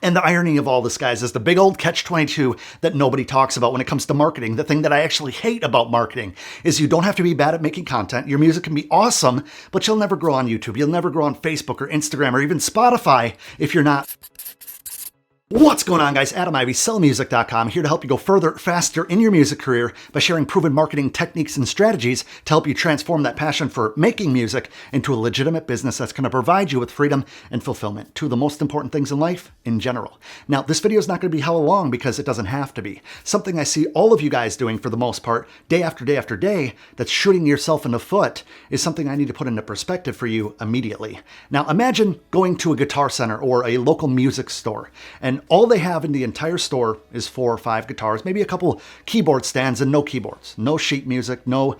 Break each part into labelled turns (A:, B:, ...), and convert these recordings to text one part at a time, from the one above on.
A: And the irony of all this, guys, is the big old catch-22 that nobody talks about when it comes to marketing. The thing that I actually hate about marketing is you don't have to be bad at making content. Your music can be awesome, but you'll never grow on YouTube. You'll never grow on Facebook or Instagram or even Spotify if you're not. What's going on, guys? Adam Ivy, sellmusic.com, here to help you go further, faster in your music career by sharing proven marketing techniques and strategies to help you transform that passion for making music into a legitimate business that's going to provide you with freedom and fulfillment, two of the most important things in life in general. Now, this video is not going to be hella long because it doesn't have to be. Something I see all of you guys doing for the most part, day after day after day, that's shooting yourself in the foot, is something I need to put into perspective for you immediately. Now, imagine going to a Guitar Center or a local music store, and all they have in the entire store is 4 or 5 guitars, maybe a couple keyboard stands and no keyboards, no sheet music, no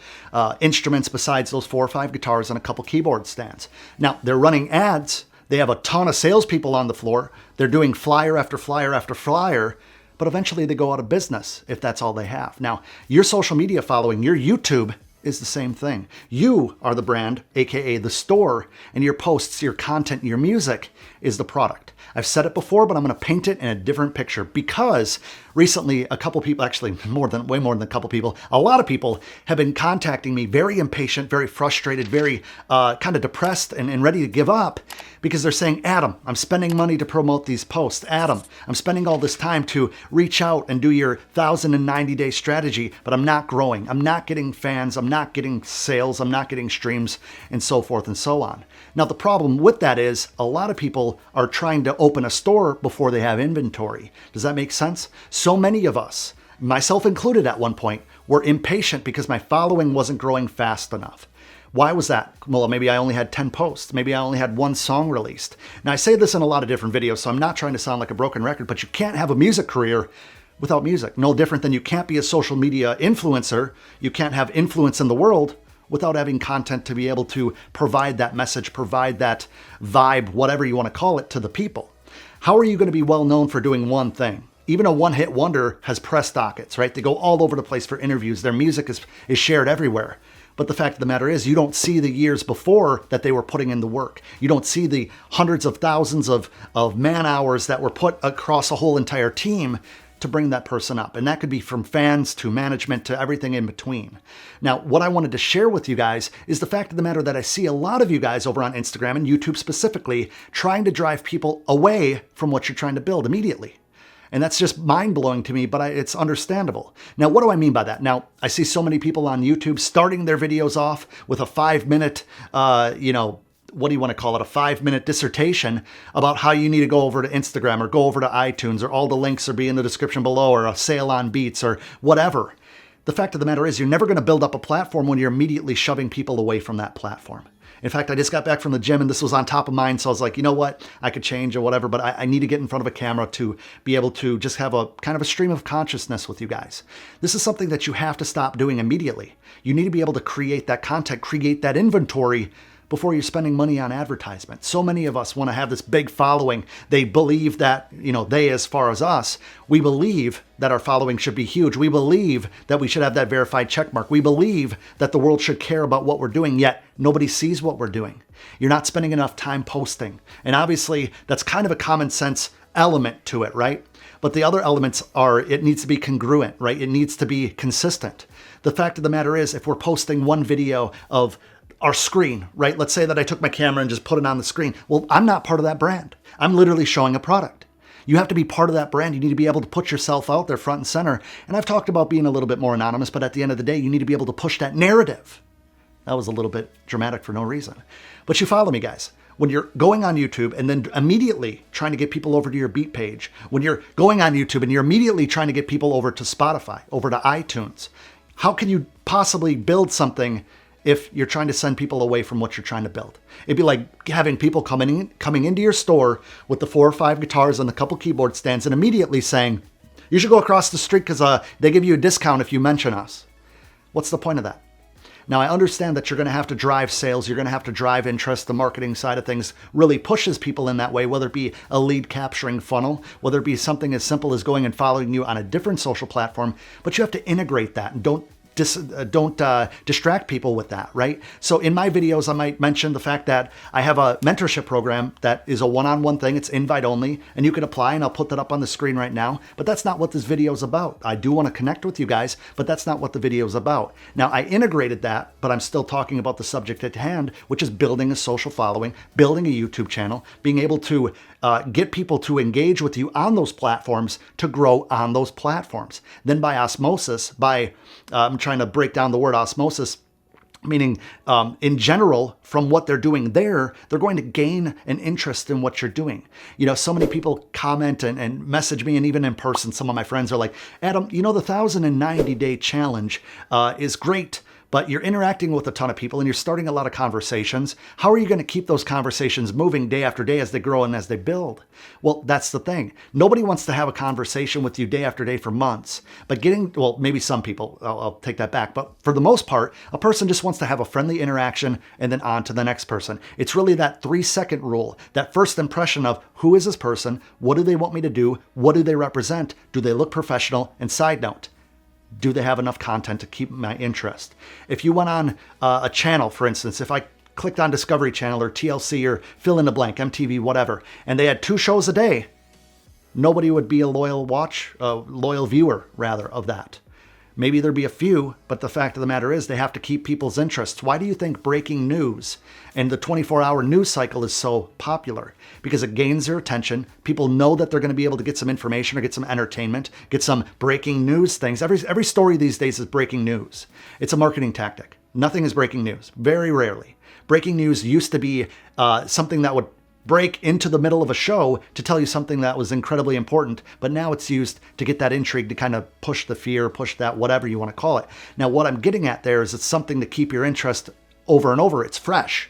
A: instruments besides those 4 or 5 guitars and a couple keyboard stands. Now, they're running ads. They have a ton of salespeople on the floor. They're doing flyer after flyer after flyer, but eventually they go out of business if that's all they have. Now, your social media following, your YouTube, is the same thing. You are the brand, aka the store, and your posts, your content, your music is the product. I've said it before, but I'm going to paint it in a different picture because recently a couple people, actually way more than a couple people, a lot of people have been contacting me very impatient, very frustrated, very kind of depressed and ready to give up because they're saying, Adam, I'm spending money to promote these posts. Adam, I'm spending all this time to reach out and do your 1,090-day strategy, but I'm not growing. I'm not getting fans. I'm not getting sales. I'm not getting streams and so forth and so on. Now, the problem with that is a lot of people are trying to open a store before they have inventory. Does that make sense? So many of us, myself included at one point, were impatient because my following wasn't growing fast enough. Why was that? Well, maybe I only had 10 posts. Maybe I only had 1 song released. Now, I say this in a lot of different videos, so I'm not trying to sound like a broken record, but you can't have a music career without music. No different than you can't be a social media influencer. You can't have influence in the world without having content to be able to provide that message, provide that vibe, whatever you want to call it, to the people. How are you going to be well known for doing one thing? Even a one-hit wonder has press dockets, right? They go all over the place for interviews. Their music is shared everywhere. But the fact of the matter is you don't see the years before that they were putting in the work. You don't see the hundreds of thousands of man hours that were put across a whole entire team to bring that person up. And that could be from fans to management to everything in between. Now, what I wanted to share with you guys is the fact of the matter that I see a lot of you guys over on Instagram and YouTube specifically trying to drive people away from what you're trying to build immediately. And that's just mind-blowing to me, but it's understandable. Now, what do I mean by that? Now, I see so many people on YouTube starting their videos off with a 5-minute, what do you want to call it, a 5-minute dissertation about how you need to go over to Instagram or go over to iTunes or all the links will be in the description below or a sale on Beats or whatever. The fact of the matter is you're never going to build up a platform when you're immediately shoving people away from that platform. In fact, I just got back from the gym and this was on top of mind. So I was like, you know what? I could change or whatever, but I need to get in front of a camera to be able to just have a kind of a stream of consciousness with you guys. This is something that you have to stop doing immediately. You need to be able to create that content, create that inventory before you're spending money on advertisement. So many of us want to have this big following. They believe that, they as far as us, we believe that our following should be huge. We believe that we should have that verified check mark. We believe that the world should care about what we're doing, yet nobody sees what we're doing. You're not spending enough time posting. And obviously, that's kind of a common sense element to it, right? But the other elements are, it needs to be congruent, right? It needs to be consistent. The fact of the matter is, if we're posting one video of our screen, right? Let's say that I took my camera and just put it on the screen. Well, I'm not part of that brand. I'm literally showing a product. You have to be part of that brand. You need to be able to put yourself out there front and center. And I've talked about being a little bit more anonymous, but at the end of the day, you need to be able to push that narrative. That was a little bit dramatic for no reason. But you follow me, guys. When you're going on YouTube and then immediately trying to get people over to your Beat page, when you're going on YouTube and you're immediately trying to get people over to Spotify, over to iTunes, how can you possibly build something if you're trying to send people away from what you're trying to build? It'd be like having people coming into your store with the 4 or 5 guitars and a couple keyboard stands and immediately saying, you should go across the street because they give you a discount if you mention us. What's the point of that? Now, I understand that you're going to have to drive sales. You're going to have to drive interest. The marketing side of things really pushes people in that way, whether it be a lead capturing funnel, whether it be something as simple as going and following you on a different social platform. But you have to integrate that and don't distract people with that, right? So in my videos, I might mention the fact that I have a mentorship program that is a one-on-one thing. It's invite only, and you can apply, and I'll put that up on the screen right now. But that's not what this video is about. I do want to connect with you guys, but that's not what the video is about. Now, I integrated that, but I'm still talking about the subject at hand, which is building a social following, building a YouTube channel, being able to get people to engage with you on those platforms, to grow on those platforms. Then by osmosis, I'm trying to break down the word osmosis, meaning in general, from what they're doing there, they're going to gain an interest in what you're doing. You know, so many people comment and message me, and even in person, some of my friends are like, Adam, you know, the 1,090-day challenge is great, but you're interacting with a ton of people and you're starting a lot of conversations. How are you going to keep those conversations moving day after day as they grow and as they build? Well, that's the thing. Nobody wants to have a conversation with you day after day for months, but maybe some people, I'll take that back. But for the most part, a person just wants to have a friendly interaction and then on to the next person. It's really that 3-second rule, that first impression of who is this person? What do they want me to do? What do they represent? Do they look professional? And side note, do they have enough content to keep my interest? If you went on a channel, for instance, if I clicked on Discovery Channel or TLC or fill in the blank, MTV, whatever, and they had 2 shows a day, nobody would be a loyal viewer rather of that. Maybe there'd be a few, but the fact of the matter is they have to keep people's interests. Why do you think breaking news and the 24-hour news cycle is so popular? Because it gains their attention. People know that they're going to be able to get some information or get some entertainment, get some breaking news things. Every story these days is breaking news. It's a marketing tactic. Nothing is breaking news, very rarely. Breaking news used to be something that would break into the middle of a show to tell you something that was incredibly important, but now it's used to get that intrigue, to kind of push the fear, push that, whatever you want to call it. Now, what I'm getting at there is it's something to keep your interest over and over. It's fresh.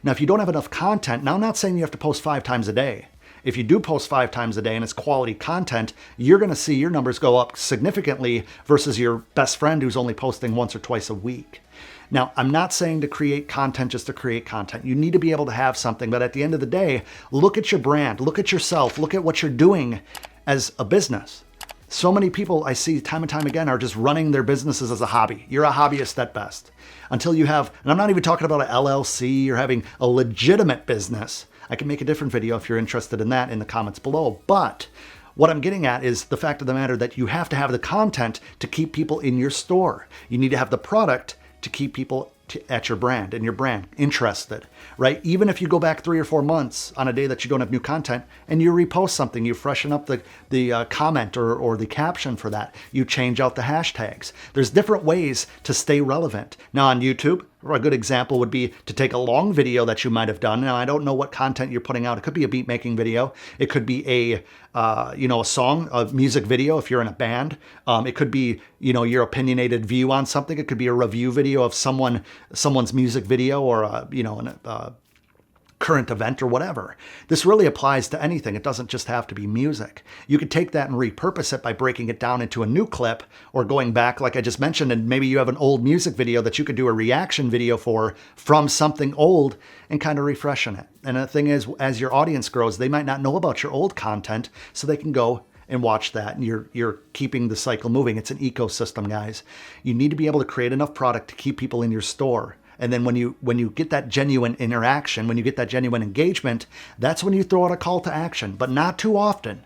A: Now, if you don't have enough content, now I'm not saying you have to post 5 times a day. If you do post 5 times a day and it's quality content, you're going to see your numbers go up significantly versus your best friend who's only posting once or twice a week. Now, I'm not saying to create content just to create content. You need to be able to have something, but at the end of the day, look at your brand, look at yourself, look at what you're doing as a business. So many people I see time and time again are just running their businesses as a hobby. You're a hobbyist at best. Until you have, and I'm not even talking about an LLC or having a legitimate business. I can make a different video if you're interested in that in the comments below. But what I'm getting at is the fact of the matter that you have to have the content to keep people in your store. You need to have the product to keep people at your brand and your brand interested, right? Even if you go back 3 or 4 months on a day that you don't have new content and you repost something, you freshen up the comment or the caption for that, you change out the hashtags. There's different ways to stay relevant. Now on YouTube, a good example would be to take a long video that you might have done. Now, I don't know what content you're putting out. It could be a beat making video. It could be a song, a music video if you're in a band. It could be, your opinionated view on something. It could be a review video of someone's music video or a current event or whatever. This really applies to anything. It doesn't just have to be music. You could take that and repurpose it by breaking it down into a new clip or going back, like I just mentioned, and maybe you have an old music video that you could do a reaction video from something old and kind of refreshing it. And the thing is, as your audience grows, they might not know about your old content, so they can go and watch that, and you're keeping the cycle moving. It's an ecosystem, guys. You need to be able to create enough product to keep people in your store. And then when you get that genuine interaction, when you get that genuine engagement, that's when you throw out a call to action, but not too often.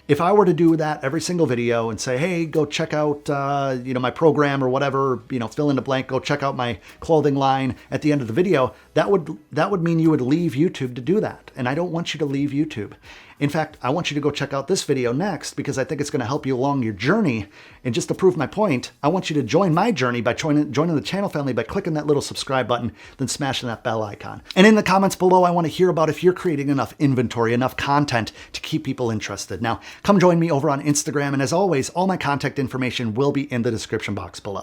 A: If I were to do that every single video and say, hey, go check out my program or whatever, fill in the blank, go check out my clothing line at the end of the video, that would mean you would leave YouTube to do that. And I don't want you to leave YouTube. In fact, I want you to go check out this video next because I think it's going to help you along your journey. And just to prove my point, I want you to join my journey by joining the channel family by clicking that little subscribe button, then smashing that bell icon. And in the comments below, I want to hear about if you're creating enough inventory, enough content to keep people interested. Now, come join me over on Instagram. And as always, all my contact information will be in the description box below.